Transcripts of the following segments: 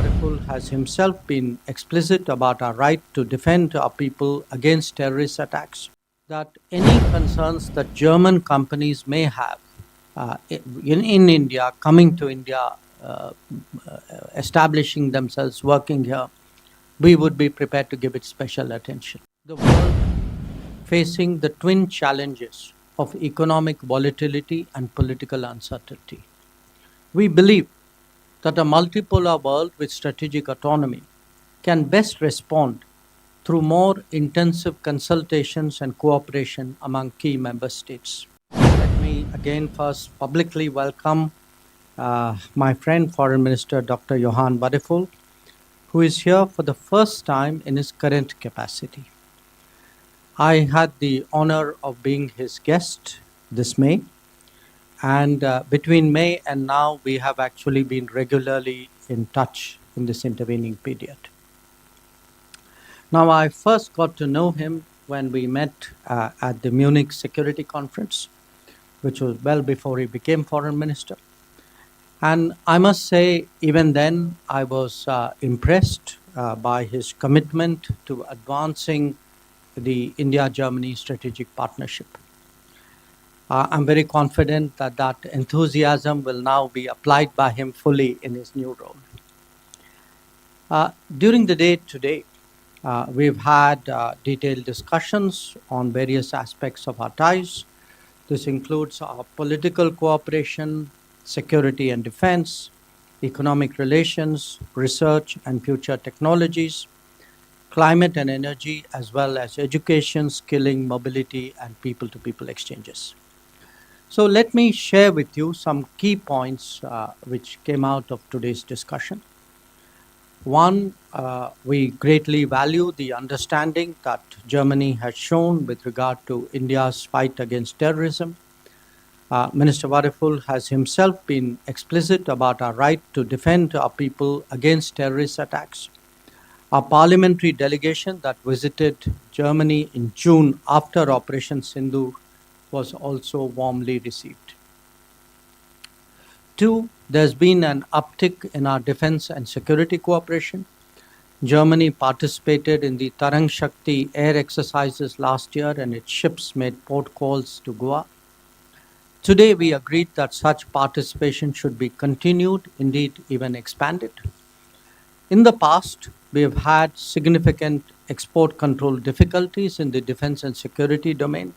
Wadiful has himself been explicit about our right to defend our people against terrorist attacks. That any concerns that German companies may have in India, coming to India, establishing themselves, working here, we would be prepared to give it special attention. The world facing the twin challenges of economic volatility and political uncertainty. We believe that a multipolar world with strategic autonomy can best respond through more intensive consultations and cooperation among key member states. Let me again first publicly welcome my friend, Foreign Minister Dr. Johan Wadiful, who is here for the first time in his current capacity. I had the honor of being his guest this May, and between May and now, we have actually been regularly in touch in this intervening period. Now, I first got to know him when we met at the Munich Security Conference, which was well before he became Foreign Minister. And I must say, even then, I was impressed by his commitment to advancing the India-Germany strategic partnership. I'm very confident that that enthusiasm will now be applied by him fully in his new role. During the day today, we've had detailed discussions on various aspects of our ties. This includes our political cooperation, security and defense, economic relations, research and future technologies, climate and energy, as well as education, skilling, mobility, and people-to-people exchanges. So let me share with you some key points which came out of today's discussion. One, we greatly value the understanding that Germany has shown with regard to India's fight against terrorism. Minister Wadiful has himself been explicit about our right to defend our people against terrorist attacks. Our parliamentary delegation that visited Germany in June after Operation Sindhu was also warmly received. Two, there's been an uptick in our defense and security cooperation. Germany participated in the Tarang Shakti air exercises last year, and its ships made port calls to Goa. Today, we agreed that such participation should be continued, indeed even expanded. In the past, we have had significant export control difficulties in the defense and security domain.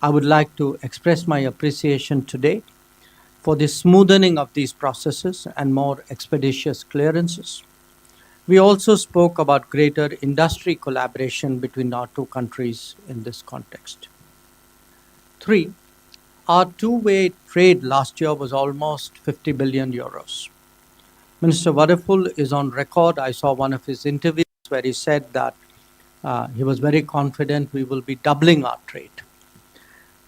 I would like to express my appreciation today for the smoothening of these processes and more expeditious clearances. We also spoke about greater industry collaboration between our two countries in this context. Three, our two-way trade last year was almost 50 billion euros. Minister Wadiful is on record. I saw one of his interviews where he said that he was very confident we will be doubling our trade.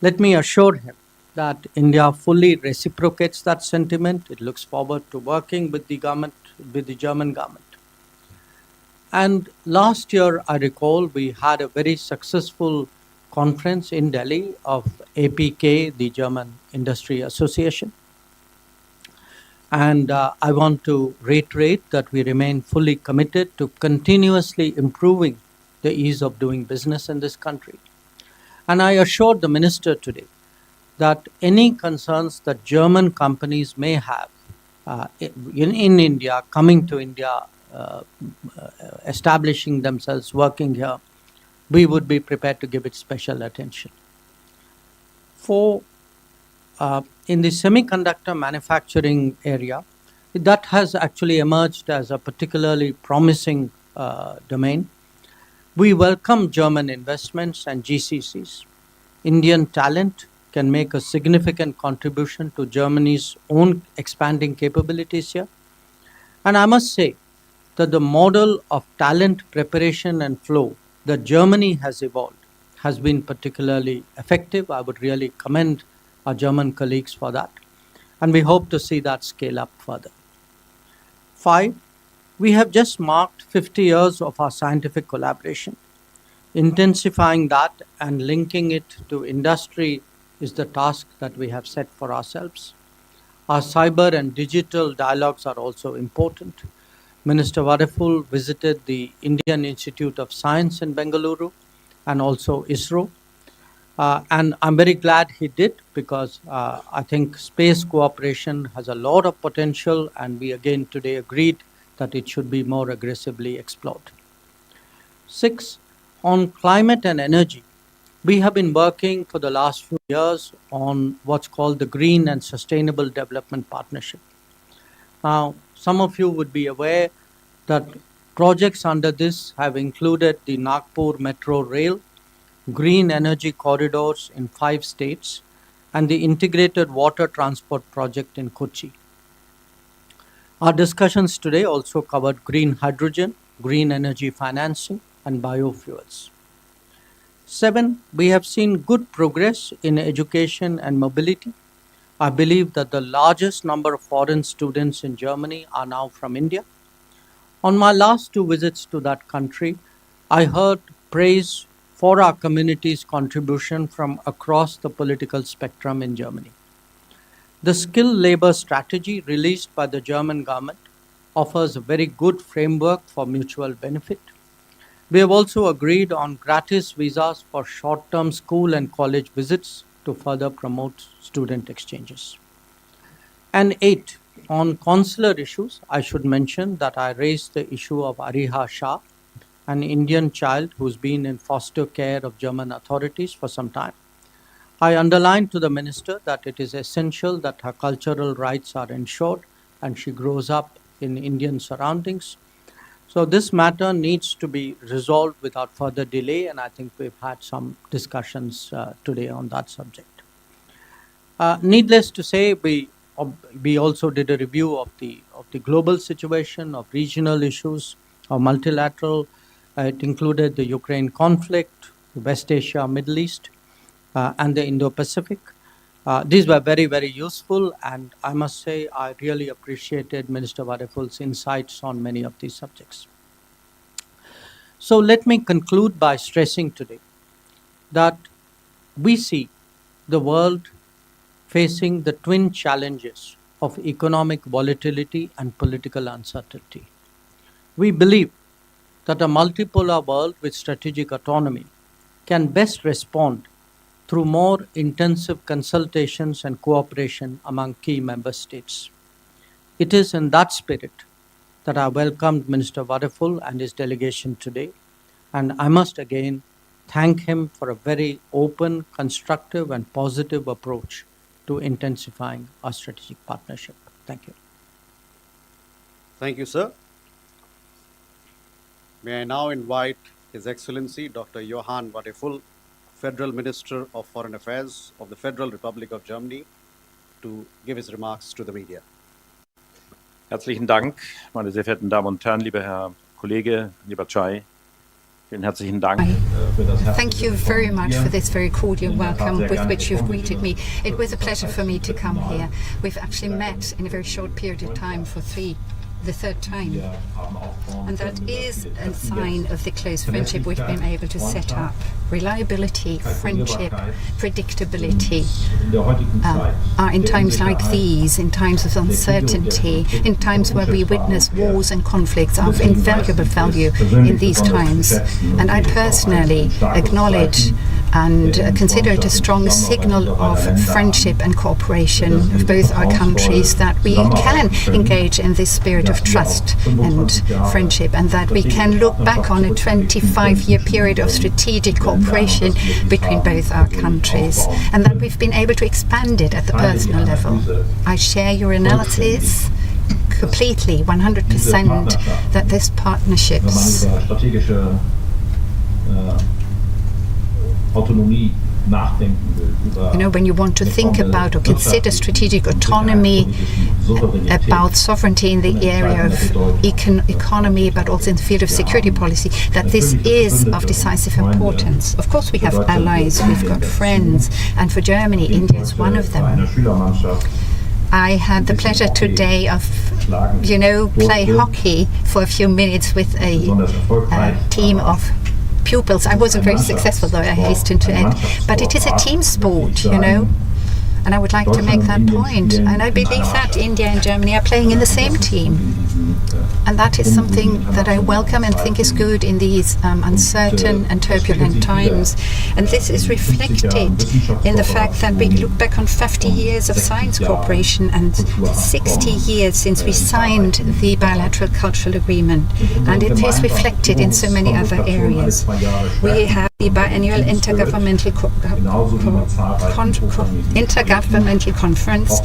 Let me assure him that India fully reciprocates that sentiment. It looks forward to working with the government, with the German government. And last year, I recall, we had a very successful conference in Delhi of APK, the German Industry Association. And I want to reiterate that we remain fully committed to continuously improving the ease of doing business in this country. And I assured the minister today that any concerns that German companies may have in India, coming to India, establishing themselves, working here, we would be prepared to give it special attention. In the semiconductor manufacturing area, that has actually emerged as a particularly promising domain. We welcome German investments and GCCs. Indian talent can make a significant contribution to Germany's own expanding capabilities here. And I must say that the model of talent preparation and flow that Germany has evolved has been particularly effective. I would really commend our German colleagues for that. And we hope to see that scale up further. 5, we have just marked 50 years of our scientific collaboration. Intensifying that and linking it to industry is the task that we have set for ourselves. Our cyber and digital dialogues are also important. Minister Vareful visited the Indian Institute of Science in Bengaluru and also ISRO. And I'm very glad he did, because I think space cooperation has a lot of potential, and we again today agreed that it should be more aggressively explored. 6, on climate and energy. We have been working for the last few years on what's called the Green and Sustainable Development Partnership. Now, some of you would be aware that projects under this have included the Nagpur Metro Rail, green energy corridors in 5 states, and the integrated water transport project in Kochi. Our discussions today also covered green hydrogen, green energy financing, and biofuels. 7, we have seen good progress in education and mobility. I believe that the largest number of foreign students in Germany are now from India. On my last 2 visits to that country, I heard praise for our community's contribution from across the political spectrum in Germany. The skilled labor strategy released by the German government offers a very good framework for mutual benefit. We have also agreed on gratis visas for short-term school and college visits to further promote student exchanges. And 8, on consular issues, I should mention that I raised the issue of Ariha Shah, an Indian child who's been in foster care of German authorities for some time. I underlined to the minister that it is essential that her cultural rights are ensured and she grows up in Indian surroundings. So this matter needs to be resolved without further delay, and I think we've had some discussions today on that subject. Needless to say, we also did a review of the global situation, of regional issues, of multilateral. It included the Ukraine conflict, West Asia, Middle East, and the Indo-Pacific. These were very, very useful, and I must say I really appreciated Minister Vareful's insights on many of these subjects. So let me conclude by stressing today that we see the world facing the twin challenges of economic volatility and political uncertainty. We believe that a multipolar world with strategic autonomy can best respond through more intensive consultations and cooperation among key member states. It is in that spirit that I welcomed Minister Vareful and his delegation today, and I must again thank him for a very open, constructive, and positive approach to intensifying our strategic partnership. Thank you. Thank you, sir. May I now invite His Excellency Dr. Johann Vareful, Federal Minister of Foreign Affairs of the Federal Republic of Germany, to give his remarks to the media. Herzlichen Dank, meine sehr verehrten Damen und Herren, lieber Herr Kollege, lieber Chai. Vielen herzlichen Dank für das Thank you very much for this very cordial welcome with which you've greeted me. It was a pleasure for me to come here. We've actually met in a very short period of time for the third time. And that is a sign of the close friendship we've been able to set up. Reliability, friendship, predictability are in times like these, in times of uncertainty, in times where we witness wars and conflicts, are of invaluable value in these times. And I personally acknowledge and consider it a strong signal of friendship and cooperation of both our countries, that we can engage in this spirit of trust and friendship, and that we can look back on a 25-year period of strategic cooperation between both our countries, and that we've been able to expand it at the personal level. I share your analysis completely, 100%, that this partnerships when you want to think about or consider strategic autonomy, about sovereignty in the area of economy, but also in the field of security policy, that this is of decisive importance. Of course, we have allies, we've got friends, and for Germany, India is one of them. I had the pleasure today of, play hockey for a few minutes with a team of pupils. I wasn't very successful, though, I hasten to add. But it is a team sport, And I would like to make that point. And I believe that India and Germany are playing in the same team. And that is something that I welcome and think is good in these uncertain and turbulent times. And this is reflected in the fact that we look back on 50 years of science cooperation and 60 years since we signed the bilateral cultural agreement. And it is reflected in so many other areas. We have the biannual intergovernmental conference,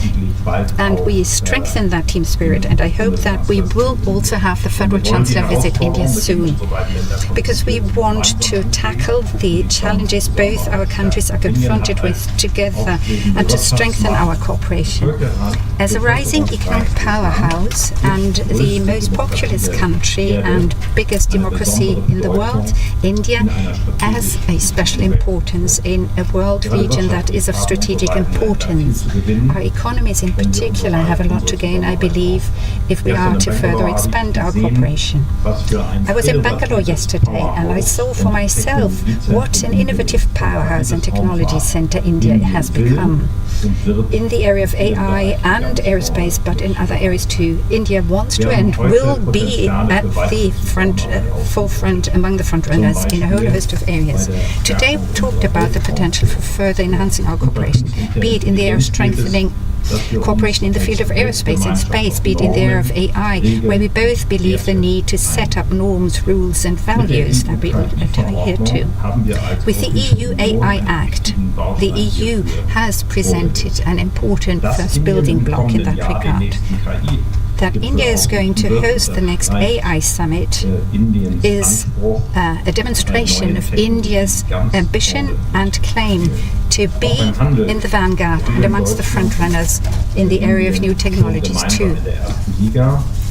and we strengthen that team spirit. And I hope that we will also have the Federal Chancellor visit India soon, because we want to tackle the challenges both our countries are confronted with together and to strengthen our cooperation. As a rising economic powerhouse and the most populous country and biggest democracy in the world, India has a special importance in a world region that is of strategic importance. Our economies in particular have a lot to gain, I believe, if we are to further expand our cooperation. I was in Bangalore yesterday and I saw for myself what an innovative powerhouse and technology center India has become. In the area of AI and aerospace, but in other areas too, India wants to and will be at the forefront among the frontrunners in a whole host of areas. Today we talked about the potential for further enhancing our cooperation, be it in the area of strengthening cooperation in the field of aerospace and space, be it in the area of AI, where we both believe the need to set up norms, rules and values that we adhere to. With the EU AI Act, the EU has presented an important first building block in that regard. That India is going to host the next AI summit is a demonstration of India's ambition and claim to be in the vanguard and amongst the frontrunners in the area of new technologies too.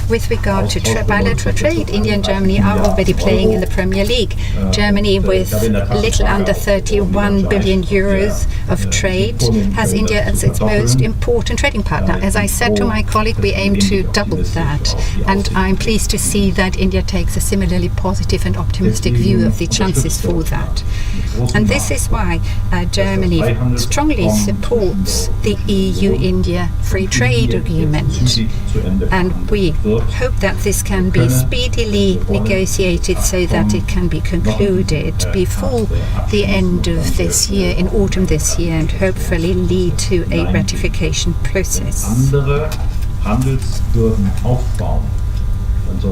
With regard to bilateral trade, India and Germany are already playing in the Premier League. Germany, with a little under 31 billion euros of trade, has India as its most important trading partner. As I said to my colleague, we aim to double that. And I'm pleased to see that India takes a similarly positive and optimistic view of the chances for that. And this is why Germany strongly supports the EU-India Free Trade Agreement. And we hope that this can be speedily negotiated so that it can be concluded before the end of this year, in autumn this year, and hopefully lead to a ratification process.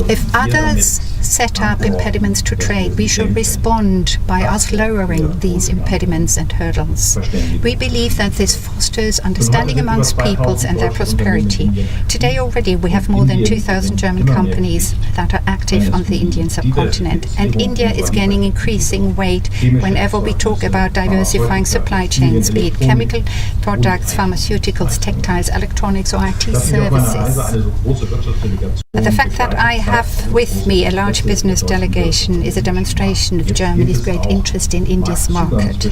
If others set up impediments to trade, we should respond by us lowering these impediments and hurdles. We believe that this fosters understanding amongst peoples and their prosperity. Today already we have more than 2,000 German companies that are active on the Indian subcontinent, and India is gaining increasing weight whenever we talk about diversifying supply chains, be it chemical products, pharmaceuticals, textiles, electronics or IT services. The fact that I have with me a large business delegation is a demonstration of Germany's great interest in India's market.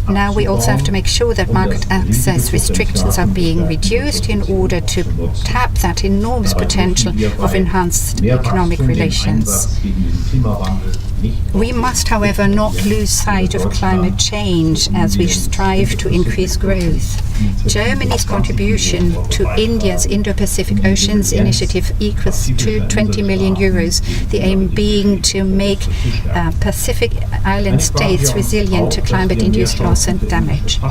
Now we also have to make sure that market access restrictions are being reduced in order to tap that enormous potential of enhanced economic relations. We must, however, not lose sight of climate change as we strive to increase growth. Germany's contribution to India's Indo-Pacific Oceans Initiative equals to 20 million euros, the aim being to make Pacific island states resilient to climate-induced loss and damage.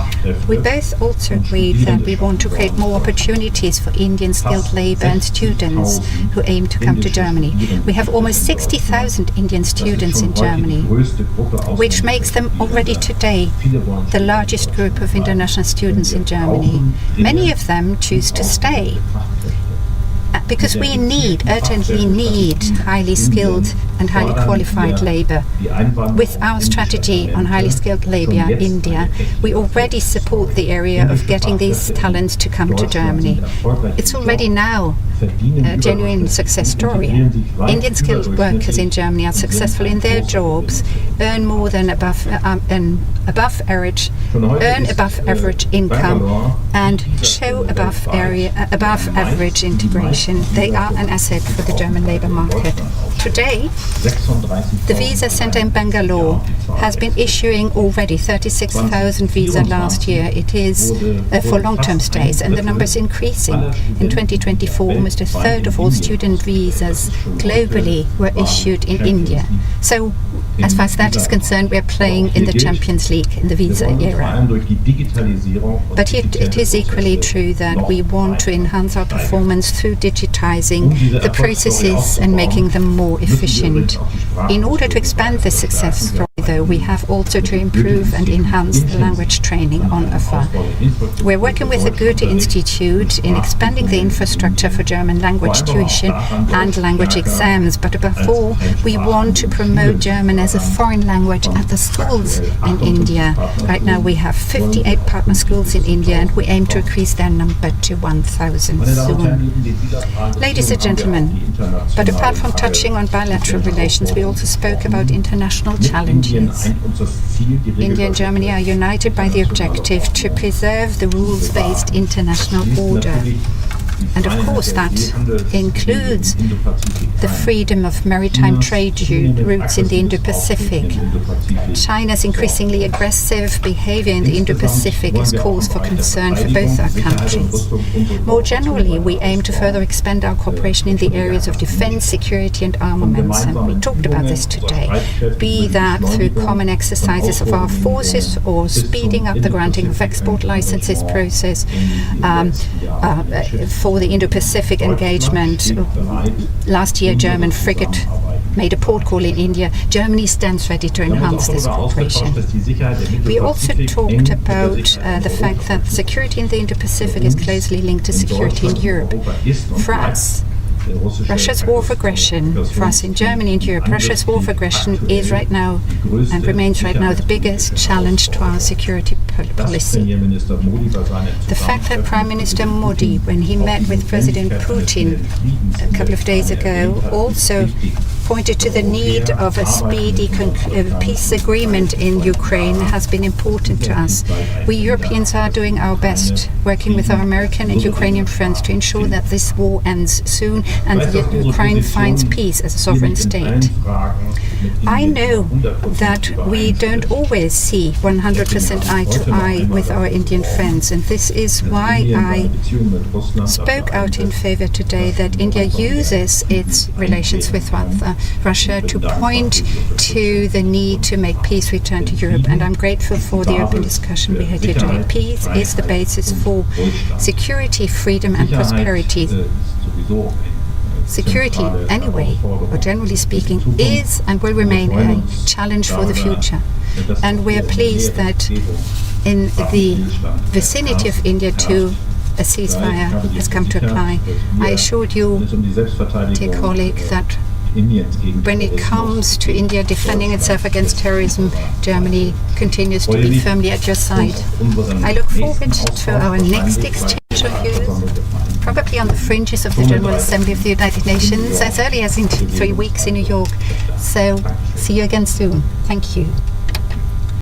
We both also agreed that we want to create more opportunities for Indian skilled labor and students who aim to come to Germany. We have almost 60,000 Indian students in Germany, which makes them already today the largest group of international students in Germany. Many of them choose to stay because we urgently need highly skilled and highly qualified labor. With our strategy on highly skilled labor in India, we already support the area of getting these talents to come to Germany. It's already now a genuine success story. Indian skilled workers in Germany are successful in their jobs, earn more than above average income, and show above average integration. They are an asset for the German labour market. Today, the visa center in Bangalore has been issuing already 36,000 visas last year. It is for long-term stays, and the number is increasing. In 2024, almost a third of all student visas globally were issued in India. So, as far as that is concerned, we are playing in the Champions League in the visa era. But it is equally true that we want to enhance our performance through digitizing the processes and making them more efficient. In order to expand this success story, though, we have also to improve and enhance the language training on offer. We're working with a Goethe Institute in expanding the infrastructure for German language tuition and language exams, but above all, we want to promote German as a foreign language at the schools in India. Right now we have 58 partner schools in India, and we aim to increase their number to 1,000 soon. Ladies and gentlemen, but apart from touching on bilateral relations, we also spoke about international challenges. India and Germany are united by the objective to preserve the rules-based international order. And of course that includes the freedom of maritime trade routes in the Indo-Pacific. China's increasingly aggressive behavior in the Indo-Pacific is cause for concern for both our countries. More generally, we aim to further expand our cooperation in the areas of defense, security and armaments, and we talked about this today, be that through common exercises of our forces or speeding up the granting of export licenses process for the Indo-Pacific engagement. Last year, German frigate made a port call in India. Germany stands ready to enhance this cooperation. We also talked about the fact that security in the Indo-Pacific is closely linked to security in Europe. For us, Russia's war of aggression, for us in Germany and Europe, Russia's war of aggression is right now and remains right now the biggest challenge to our security policy. The fact that Prime Minister Modi, when he met with President Putin a couple of days ago, also pointed to the need of a speedy peace agreement in Ukraine has been important to us. We Europeans are doing our best, working with our American and Ukrainian friends to ensure that this war ends soon and that Ukraine finds peace as a sovereign state. I know that we don't always see 100% eye to eye with our Indian friends, and this is why I spoke out in favor today that India uses its relations with Russia to point to the need to make peace return to Europe, and I'm grateful for the open discussion we had here today. Peace is the basis for security, freedom and prosperity. Security, anyway, or generally speaking, is and will remain a challenge for the future. And we are pleased that in the vicinity of India too, a ceasefire has come to apply. I assured you, dear colleague, that when it comes to India defending itself against terrorism, Germany continues to be firmly at your side. I look forward to our next exchange of views, probably on the fringes of the General Assembly of the United Nations, as early as in 3 weeks in New York. So, see you again soon. Thank you.